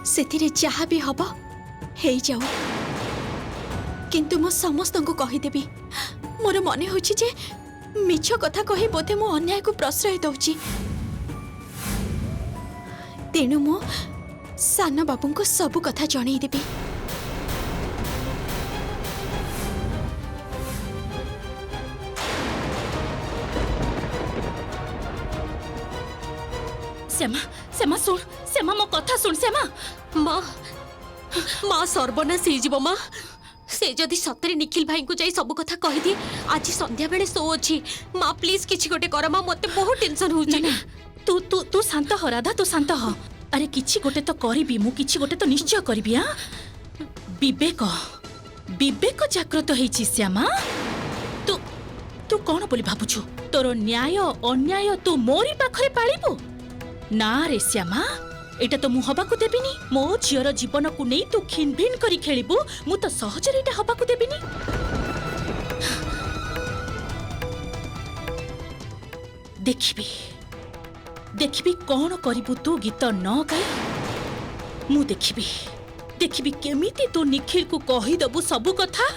सेथिरे जहा भी हब हे जाऊ किंतु मो समस्त को कहीदेवी। मोर मन हो मिछ कथा कही बोधे मो अन्याय को प्रश्रय दौची। तेणु मो सान बाबू को सबु कथा जनईदेवी। श्यामा श्यामा सुन श्यामा मो कथा सुन श्यामा। माँ माँ सर्वनाश हो माँ से जदि सतरे निखिल भाई को जाई सब कथा कही दिए आज संध्या बेले शो अच्छी माँ प्लीज किछि गोटे कर माँ मते बहुत टेंशन हो तू तू तू शांत हो राधा तू शांत हो। अरे किछि गोटे तो करिबी मु किछि गोटे तो निश्चय करिबी। हां विवेक विवेक जागृत हेछि श्यामा। तू तू कोन बोली भाबुछु तोर न्याय अन्याय तू मोरी पाखरे पाळिबो ना रे श्यामा। एटा तो मु हबाकू देबिनी मो झियर जीवन को नहीं तू खिनभिन करी खेलिबू मु तो सहजरे एटा हबाकू देबिनी। देखिबी देखिबी कौन करिबू तू गीत न गाई मु देखिबी देखिबी केमिति तू निखिल को कही दबु सबु कथा।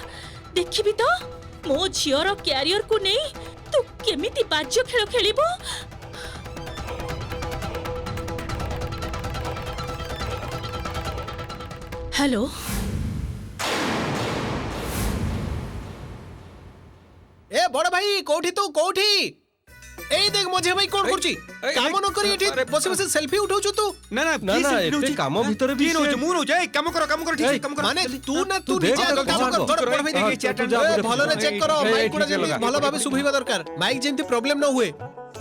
देखिबी तो मो झियर कैरियर को नहीं तू केमिति बाज्य खेल खेलिबू। हेलो ए बड़ भाई कोठी तू कोठी ए देख मझे भाई कोन करची काम न करी एठी बसे बसे सेल्फी उठाउछु तू। ना ना ना ना एते काम भीतर भी मु नो जाय काम करो ठीक काम करो माने तू ना तू देख, निजे काम कर बड़ भाई देखि चैट भलो रे चेक करो माइक कोडा जेमि भलो भाबे सुभिबा दरकार माइक जेमति प्रॉब्लम न हुए।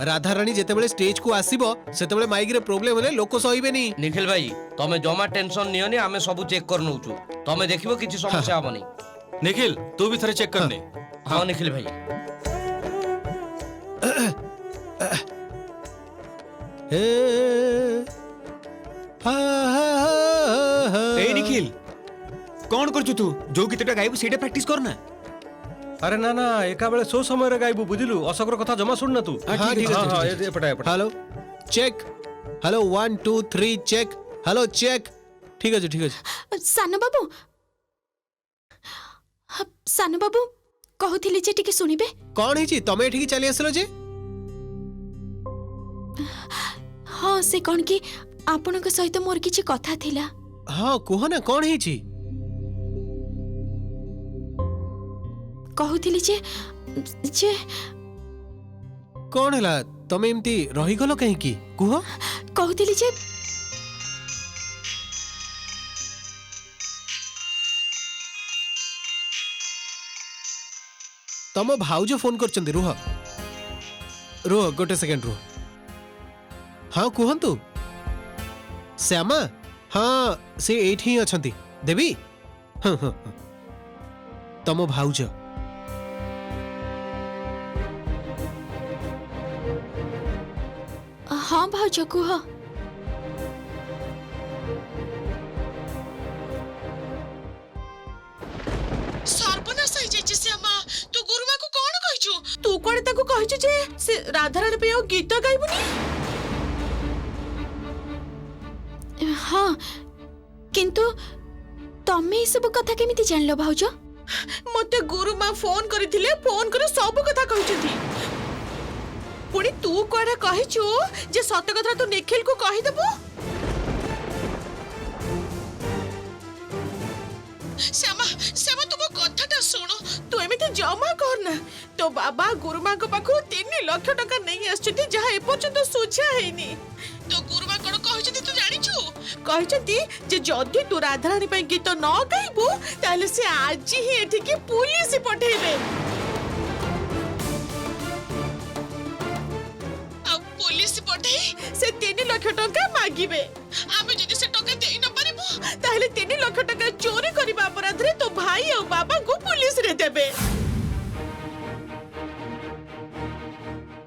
राधा रानी जेतेबेले स्टेज को आसीबो सेतेबेले माइक रे प्रॉब्लम होले लोक सहिबे नी। निखिल भाई तमे जमा टेंशन नियोनी आमे सब चेक कर नउचू तमे देखिबो किछि समस्या हबनी। निखिल तू भी थरे चेक कर ले। हां निखिल भाई ए निखिल कौन करछु तू जो गीतटा गाइबू सेटा प्रैक्टिस करना। अरे ना ना एका बेले सो समय रे गाइबू बुझिलु असकर कथा जमा सुन ना तू। हां ठीक है ए पटा hello check hello 1 2 3 check hello check ठीक है सान बाबू कहूथिले जे टिके सुनिबे। कौन हिची तमे एठी चली आसलो जे। हाँ से कौन कि आपन के सहित मोर किछि कथा थिला। हाँ कुह ना कौन हिची कहूथिली जे जे कौन हला तमे एमती रही गलो कहीं की कुह। कहूथिली जे तम भाउज फोन करचंदी रुह रुह गोटे सेकंड रुह। हाँ कुहंतु श्यामा हाँ से एठी अछंती देवी। हाँ हाँ तम भाउज हाँ भाउज कुह। सर्वनाश हो जाय श्यामा तू गुरुमा को कोन कहिछु तू कोन ताको कहिछु जे से राधा रानी पे गीत गाइबुनी। हाँ किंतु तमे सब कथा केमिति जानलो भाउज। मते गुरुमा फोन करथिले फोन करे सब कथा कहिछथि पुणी तू कोन कहिछु जे सत्य कथा तू निखिल को कहि देबो। श्यामा श्यामा तुम कथाटा सुनो तू एमिति जमा करना तो बाबा गुरुमा को पाखु 3 लाख टका नहीं आछथि जहा ए पर्यंत सुझा हेनी। तो गुरुमा कोन कहिछथि तू जानिछु कहिछथि जे जदी तू राधारानी पे गीत न गाइबू ताले से आज ही एठी के पुलिस पठेबे। अब पुलिस पठेई से 3 लाख टका मागिबे आमे जदी से टका देई न पारिबू ताले 3 लाख टका चोरी करबा अपराध रे तो भाई और बाबा को पुलिस रे देबे।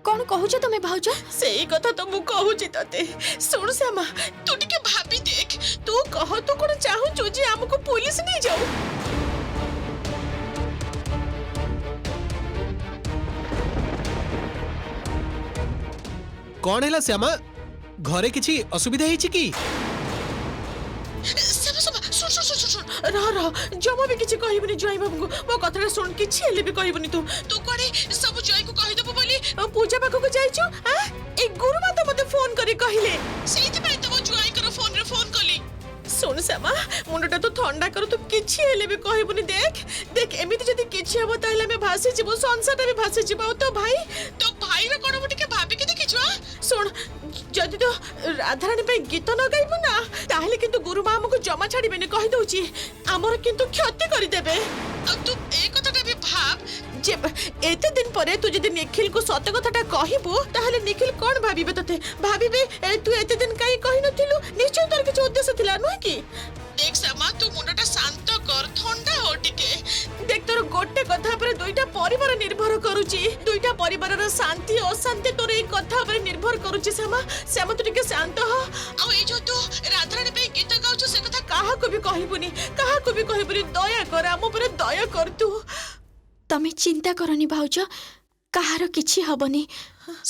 कौन कहूछ तमे भाउज। सेई कथा तो मु कहूची तते सुन श्यामा तू टिके भाबी देख तू कह तू कोन चाहू छु जे हमको पुलिस नहीं जाऊ। कौन है श्यामा घरे किछि असुविधा हिची की। श्यामा श्यामा सुन सुन सुन सुन रह रह जमा भी किछि कहबनी जय बाबू को मो कथा सुन किछि हेले भी कहबनी तू कोडे सब जय को कहि दबो बोली पूजा पाखो को जाइछु हां ए गुरुमा तो मते फोन करी कहिले सेति पय तो जय कर फोन रे फोन कली सुन श्यामा मुंडटा तो ठंडा कर तू किछि हेले भी कहबनी देख देख एमिति जदी किछि हबो ताहले में भासी जिवो संसारटा भी भासी जिवो तो भाई रे कोन बटिके भाबी के देखिछु सुन जदि तो राधारानी पे गीत न गाइबु ना ताहले किंतु गुरु माँ हमको जमा छाड़बेनी कहि दउची हमर किंतु क्षति करि देबे आ तू ए कथाटा भी भाब जे एते दिन परे तू जदि निखिल को सत कथाटा कहिबु ताहले निखिल कोन भाबिबे तते भाबिबे तू एते दिन काई कहि नथिलु निश्चय तोर किछ उद्देश्य थिला न कि देख समा तू मुंडटा शांत कर ठंडा हो टिके देख तोर गोटे कथा पर दुईटा परिवार निर्भर करूची दुईटा परिवारर शांति अशांति तोर ए कथा पर निर्भर करूची श्यामा तू टिके शांत हो आ ए जो तू राधारानी पे गीत गाउछु से कथा काहा को भी कहबुनी दया कर हम पर दया कर तू तमे चिंता करनी भाउज काहार किछि हबनी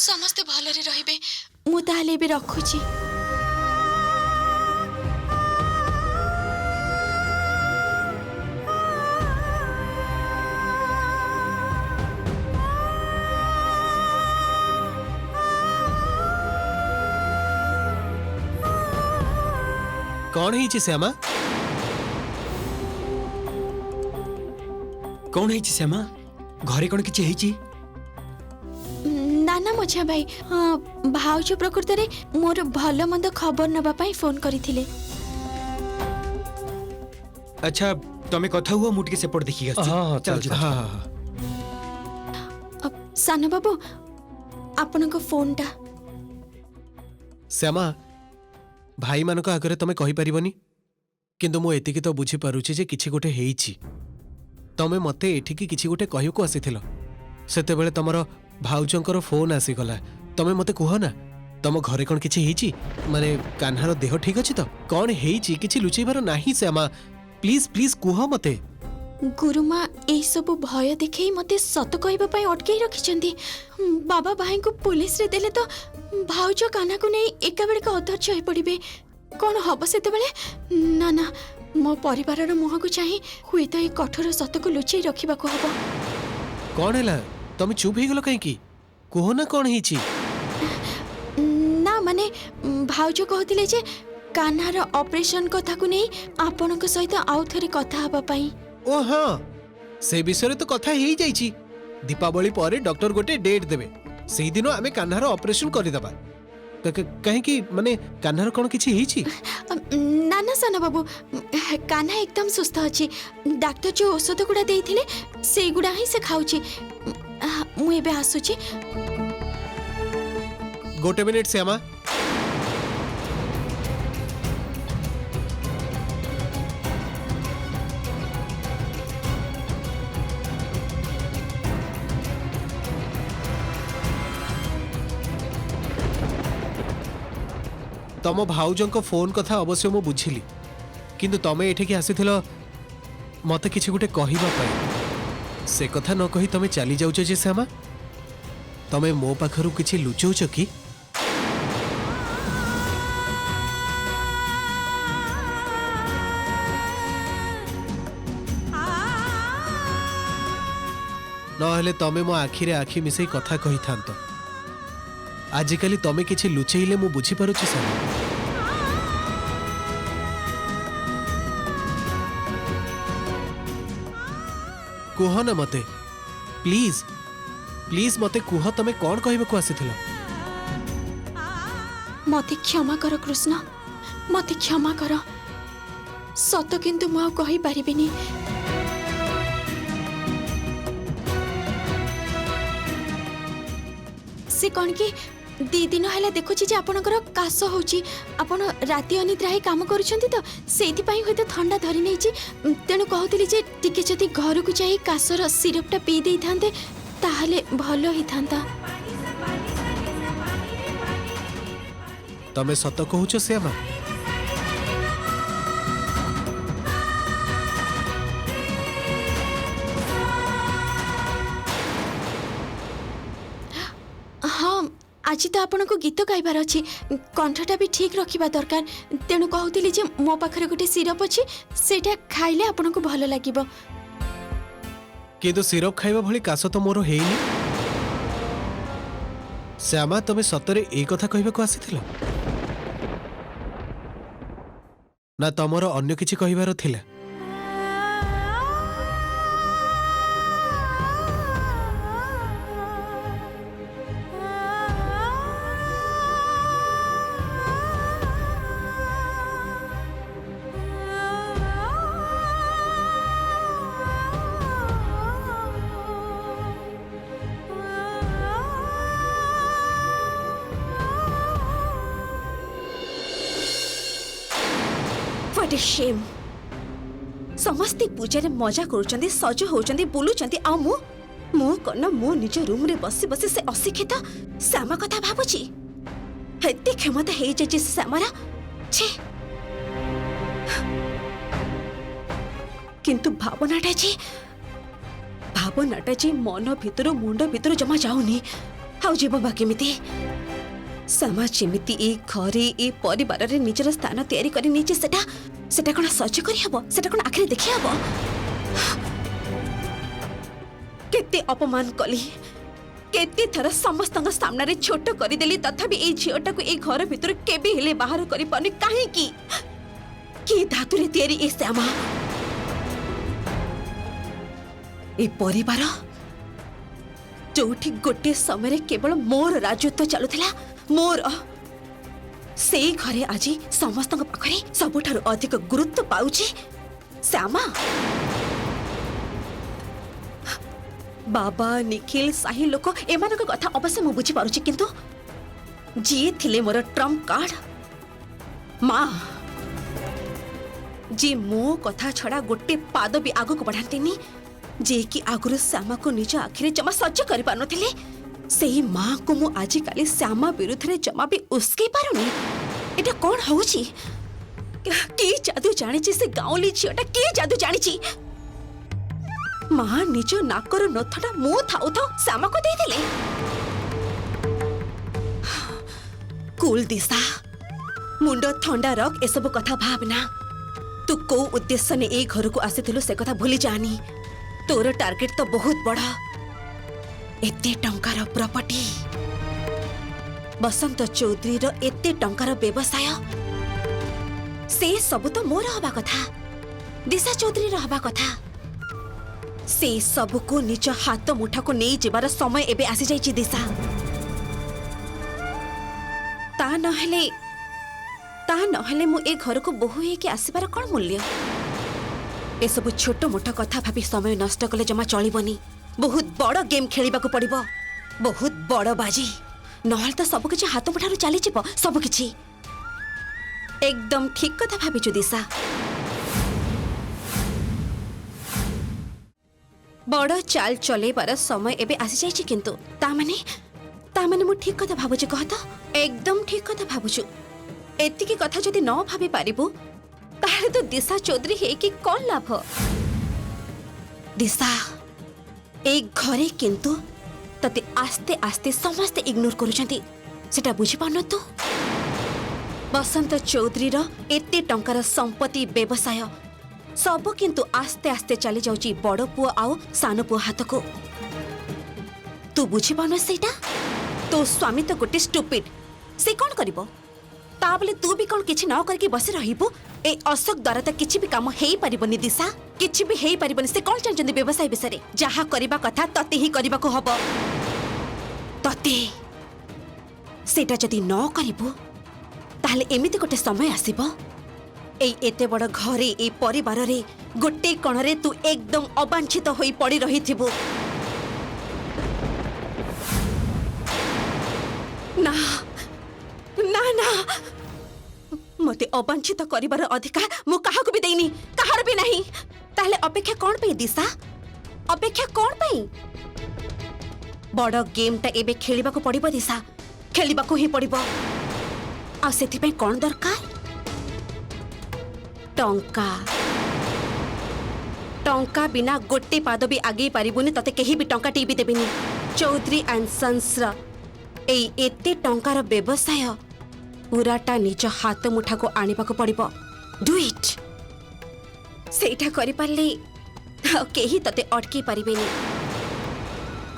समस्त भलरे रहिबे मु ताहले भी रखुची कौन है श्यामा कौन है श्यामा घरे कौन किछि हेछि नाना मझा भाई भाउज प्रकृत रे मोर भलो मंद खबर नबा पाई फोन करिथिले अच्छा तमे कथा हुआ मुटिके सेपट देखि गस हाँ हाँ चल चल हाँ हाँ सानो बाबू आपनको फोनटा श्यामा भाई मानक आगरे तमे कहि परिबनी किंतु मु एतिकी तो बुझी पारुछि जे किछि गोटे हेइछि तमे मते एठिकी किछि गोटे कहियो को आसीथिलो सेते बेले तमरो भाउजंकर फोन आसी गला तमे मते कुह ना तम घरे कोन किछि हेइछि माने कान्हार देह ठीक अछि तो कोन हेइछि किछि लुचैबार नाही श्यामा प्लीज प्लीज कुह मते गुरुमा ए सब भय देखै मते सत कहबा पाई अटकै रखिचंदी बाबा भाई को पुलिस रे देले तो भाउज कान्हा को नै एका बेले का अधर्च होई पड़िबे कोन हबो सेते बेले ना ना मो परिवारर मुह को चाहि हुई तो ए कठोर सत को लुचै रखिबा को हबो कोन हैला तमे चुप हे गेलो काहे की कुह ना कोन हेइछि ना माने भाउज कहतिले जे कान्हार ऑपरेशन कथा को नै आपनक सहित आउ थरे कथा हबा पाई ओ हाँ से विषय तो कथा ही जाइछि दीपावली पर डॉक्टर गोटे डेट देबे सेही दिन आमे कान्हार ऑपरेशन करि दबा कहे कि माने कान्हार कोन किछि हेइछि ना ना साना बाबू कान्हा एकदम सुस्थ अछि डॉक्टर जो औषध गुडा देइथिले से गुडा ही से खाउछि मु एबे आसुछि गोटे मिनिट श्यामा तम भाउजंक फोन कथा अवश्य मु बुझिली किंतु तमे एठिकी आसीथिलो मते किछि गुटे कहिबा पाई से कथा न कहि तमे चली जाउछ जे श्यामा तमे मो पाखरु किछि लुचौछ की नहेले तमे मो आखिरे आखि मिसई कथा कहि थांतो आजिकाली तमे किछि लुचैले मु बुझी पारुछि श्यामा कुह न मते प्लीज प्लीज मते कुह तमे कौन कहबे को आसीथिलो मते क्षमा कर कृष्ण मते क्षमा कर सत किंतु मु कहि परिबिनी से कौन कि दी दिन है देखुची जे आपनकर काश होची आपण राति अनिद्रा ही काम करूछंती तो सेति पई होय तो ठंडा धरि नै छी तेनु कहतली जे टिके जति घर को जाई काशर सिरपटा पी देई थांते ताहले भलो ही थांता तमे सत कहूछ श्यामा हाँ आज आज तो आपनको गीत गाइबार अच्छी कंठटा भी ठीक रखा दरकार तेणु कहूली जे मो पाखरे गोटे सिरप अच्छी सेटा खाइले आपनको भल लागिबो। किंतु सिरप खाइबा भली काश तो मोर हेइनी। श्यामा तमे सतरे ए कथा कहबाको आसीथिल ना तमरो अन्य किछि कहिबार थिला? What a shame. समस्ते पूजा मजा करुचंदी सज होचंदी बुलुचंदी आ मु कन मो निज रूम रे बसी बसी से अशिक्षित श्यामा कथा भाबुची हेते क्षमता हे जे श्यामारा छे किंतु भावनाटा जी मन भितर मुंड भितर जमा जाउनी आउ जीव बा केमिति श्यामा जेमिति ए घरे ए परिवार रे निजर स्थान तैयारी करी नीचे सेटा कोन सच करी हबो सेटा कोन आखिर देखि हबो केते अपमान कली केते थर समस्त सामने रे छोट करी देली तथापि ए झियोटा को ए घर भितर केबे हेले बाहर करी पानी काहे की धातु रे तैयारी ए श्यामा ए परिवार जोठी गोटे समय केवल मोर राजत्व चलुथिला मोर से घरे आज समस्त पाखरे सबुठारु अधिक गुरुत्व पाउची श्यामा बाबा निखिल साही लोक एमान कथा अवश्य मु बुझी पारुची किंतु जी थिले मोर ट्रम्प कार्ड माँ जी मो कथा छड़ा गोटे पाद भी आगो को बढ़ातीनी जे कि आगुरु श्यामा को निज आखिरे जमा सज्ज कर पारुथिले सेही माँ को मु आज काली श्यामा विरुद्ध रे जमा भी उसके पारुनी एटा कौन होउची की जादू जानिची से गाउली झियोटा की जादू जानिची माँ निज नाकर नथटा मु थाउ थाउ श्यामा को दे देले कूल दिशा मुंड ठंडा रख एसबु कथा भावना तू को उद्देश्य ने ए घर को आसीथिलु से कथा भूली जानी तोर टार्गेट तो बहुत बड़ा एते टंकार प्रॉपर्टी बसंत चौधरी रो एते टंकार व्यवसाय से सब तो मोर हवा कथा दिशा चौधरी रो हवा कथा से सब को निज हाथ मुठा को नहीं जीवार समय एबे आसी जाइछि दिशा ता नहले मु ए घर को बहु हे के आसीबार कोन मूल्य ए सब छोट मोट कथा भाभी समय नष्ट कले जमा चलिबनी बहुत बड़ गेम खेलिबा को पड़िबो बहुत बड़ बाजी नहल तो सब किछि हाथ मुठारु चली जिवो सब किछि एकदम ठीक कथा भाबिछु दिशा बड़ चाल चलेबार समय एबे आसी जाइछि किंतु ता माने मु ठीक कथा भाबुछि कह तो एकदम ठीक कथा भाबुछु एतिकी कथा जदि न भाबी पारिबु ताहे तो दिशा चौधरी हे कि कौन लाभ दिशा एक घरे किंतु तते आस्ते आस्ते समस्ते इग्नोर करुचंती सेटा बुझी पान तू बसंत चौधरी रो एते टंकार संपत्ति व्यवसाय सब किंतु आस्ते आस्ते चली जाउची बड़ पुओ आउ सान पुओ हाथ को तू बुझी पान सेटा तो स्वामी तो गोटे स्टूपिड से कौन करिवो ता बोले तू भी कौन किछि न करके बसे रहिबो ए अशोक द्वारा तो किछि भी काम हेई परिबनी दिशा किछि भी हेई परिबनी से कौन जानचंदी व्यवसाय विषय जहा करिबा कथा तते ही करिबा को हबो तते सेटा जदि न करिबो ताहले एमिति गोटे समय आसीबो ए एते बड़ घरे ए परिवार रे गोटे कोणरे तू एकदम अवांछित होई पड़ी रहिथिबो ना ना ना मते अवांछित करिबार अधिकार मु काहाकु भी देइनी कहार भी नहीं ताहले अपेक्षा कोन पे दिशा अपेक्षा कोन पे बड़ गेम ता एबे खेलिबा को पड़िबो दिशा खेलिबा को ही पड़िबो आ सेति पे कोन दरकार टंका टंका बिना गोटे पाद भी आगे पारिबुनी तते केही भी टंका टीबी देबेनी चौधरी एंड सन्स एई एते टंकार व्यवसाय पूराटा निज हाथ मुठाको आनिबाको पड़िबो डू इट सेटा करि पारले केही तते अटकी पारिबेनी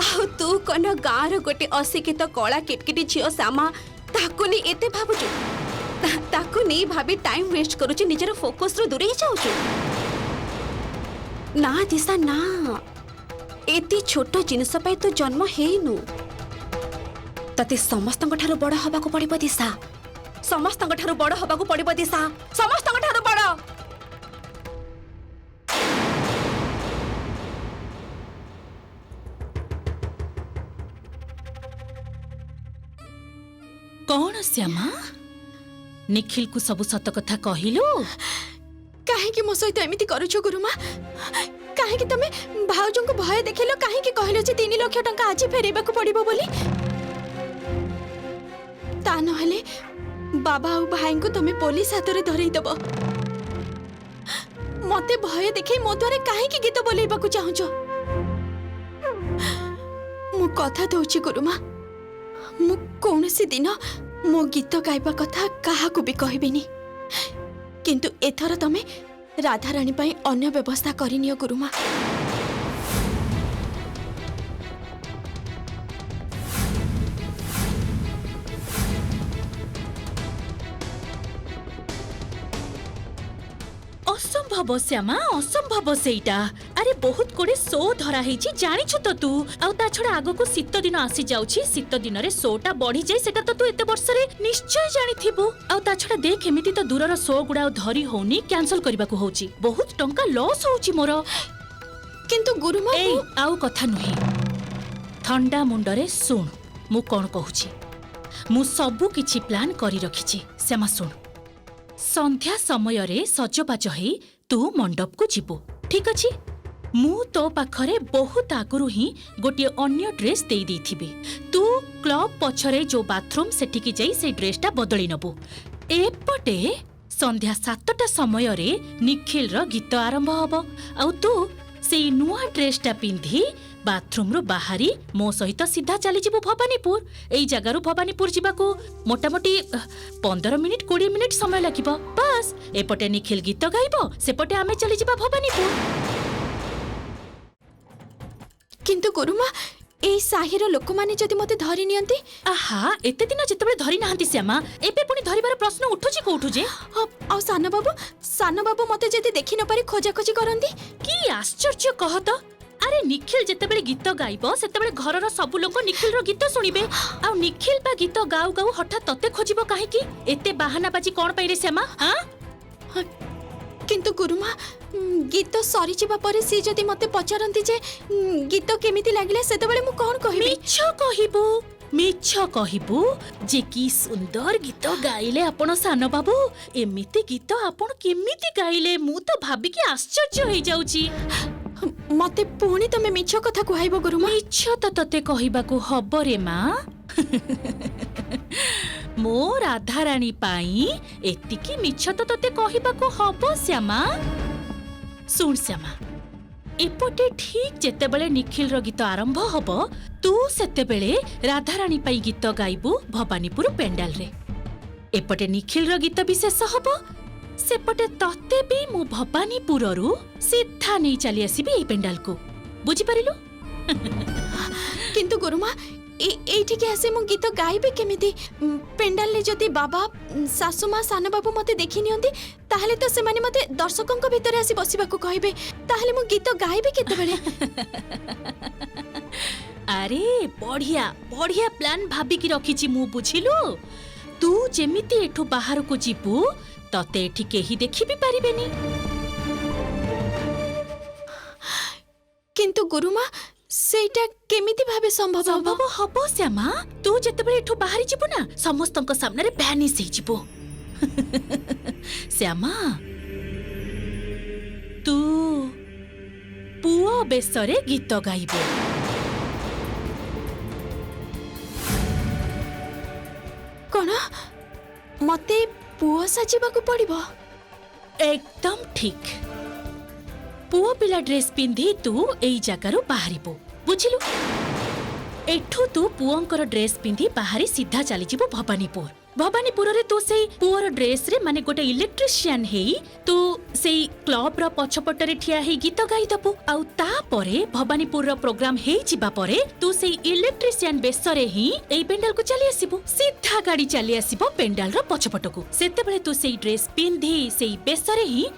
आउ तू कन गाँर गोटे अशिक्षित कला किटकिटी झियो श्यामा ताकू नहीं एते भाबुचु ताकू नहीं भाबी टाइम वेस्ट करूची निजर फोकस रो दूरे जाउचु ना दिशा ना एते छोटो जिनिस पई तो जन्म हेइनु तते समस्तଙ୍କ ठारो बड़ हबाको पड़िबो दिशा समस्तଙ୍କ ठारो बड़ हबाको पड़िबो दिशा समस्तଙ୍କ ठारो बड़ कौन श्यामा निखिल को सब सत कथा कहिलु काहेकि मो सहित एमिति करूछ गुरुमा काहेकि तमे भाउजों को भय देखिलो काहेकि कहलो जे 3 लाख टंका आज फेरेबाकू पड़िबो बोली ता नहले बाबा और भाई को तमे पुलिस हाथ रे धरई दबो मते भय देखै मो द्वारे काहेकि गीत बोलैबाकू चाहुछो मु कथा दउची गुरुमा मु कौनसी दिन मो गीत गाइबा कथा काहाकू भी कहबिनी किंतु एथर तमे राधा रानी पाई अन्य व्यवस्था करिनियो गुरुमा असंभव श्यामा असंभव सेटा अरे बहुत कोड़े शो धरा हेची जानिछु तो तू आउ ता छडा आगो को शीत दिन आसी जाउछि शीत दिन रे शोटा बढ़ी जाय सेटा तो तू एते वर्ष रे निश्चय जानिथिबो आउ ता छडा देख एमिति तो दूरर शो गुडा धरी होनी कैंसल करबा को होची बहुत टंका लॉस होची मोर किंतु गुरुमा ए आउ कथा नुही ठंडा मुंडरे सुन मु कोन कहूची मु सबु किछि प्लान करी रखिछि श्यामा सुन संध्या समय रे सजबाज हे तू मंडप को जीवु ठीक अछि मु तो पाखरे बहुत आगुरु ही गोटे अन्य ड्रेस दे देथिबे तू क्लब पछरे जो बाथरूम सेठिकी जाई से ड्रेसटा बदली नबु एपटे संध्या 7टा समय रे निखिल रो गीत आरंभ हबो आउ तू से नुआ ड्रेसटा पिंधी बाथरूम रो बाहरी मो सहित सीधा चली जीवु भवानीपुर एई जगारु भवानीपुर जीवाकू मोटामोटी 15 मिनिट 20 मिनिट समय लागिबो बस एपटे निखिल गीत गाइबो सेपटे आमे चली जीवा भवानीपुर किंतु गुरुमा ए साहिर लोक माने जदि मते धरि नियंती आहा एते दिन जेतेबे धरि नाहंती श्यामा एबे पुनी धरिबार प्रश्न उठुची कोठु जे आ सानो बाबू मते जदि देखि न पारी खोजा खोजी करंती की आश्चर्य कह तो अरे निखिल जेतेबेले गीत गाइबो सेतेबेले घरर सब लोक निखिल रो गीत सुनिबे आ निखिल बा गीत गाउ गाउ हठात तते खोजिबो काहे की एते बहाना बाजी कोन पई रे श्यामा हां किंतु गुरुमा गीत सरी जिबा परे सी जदि मते पचारंती जे गीत केमिति लागिले सेतेबेले मु कोन कहिबी मिछ कहिबू जे की सुंदर गीत गाइले आपण सानो बाबू एमिति गीत आपण केमिति गाइले मु तो भाबी के आश्चर्य होई जाउची मते पुणी तमे मिछ कथा कहइबो गुरुमा मिछ तो तते कहिबाकू हबो रे मां मो राधा रानी पाई एतिकी मिछ तो तते कहिबाकू हबो श्यामा सुन श्यामा एपटे ठीक जेतेबेले निखिल रो गीत आरंभ हबो तू सेतेबेले राधा रानी पाई गीत गाइबू भवानीपुर पेंडाल रे एपटे निखिल रो गीत विशेष हबो सेपटे तते भी मु भवानीपुर रु सीधा नहीं चली आसीबी ए पेंडाल को बुझी परिलु किंतु गुरुमा एठी के आसे मु गीत गाइबे केमिति पेंडाल ले जति बाबा सासुमा सानो बाबू मते देखि नियंती ताहले तो से माने मते दर्शकों को भीतर आसी बसिबा को कहबे ताहले मु गीत गाइबे केते बेले अरे बढ़िया बढ़िया प्लान भाबी की रखिची मु बुझिलु तू जेमिति एठु बाहर को जीबू तते एठी केही देखि भी परिबेनी किंतु गुरुमा सेटा केमिति भाबे संभव हबो श्यामा तू जेतेबेले एठु बाहरी जीबू ना समस्तक सामने रे भ्यानिश हे जीबू श्यामा तू पुओ बेसरे गीत गाइबो कोन मते पुओ साजिबाकू पड़िबो एकदम ठीक पुओ पिला ड्रेस पिंधी तू एई जगारु बाहरिबो बुझिलु एठू तू पुअंकर ड्रेस पिंधि बाहरी सीधा चली जीवु भवानीपुर। भवानीपुर रे तू सेई पुअर ड्रेस रे माने गोटे इलेक्ट्रिशियन हेई तू सेई क्लब रो पछपट रे ठिया हेई गीत गाई दबु। आउ ता परे भवानीपुर रो प्रोग्राम हेई जिबा परे तू सेई इलेक्ट्रिशियन बेसरे ही एई पेंडाल को चली आसीबु। सीधा गाड़ी चली आसीबो पेंडाल रो पछपट को। सेते बेले तू सेई ड्रेस पिंधि सेई बेसरे ही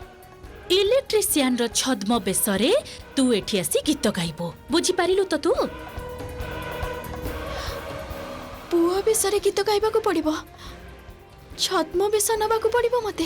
इलेक्ट्रिशियन रो छद्म बेसरे तू एठी आसी गीत गाइबो। बुझी पारिलु तो तू? पुआ बेसरे गीत गाइबाकू पड़िबो, छद्म बेस नबाकू पड़िबो मते।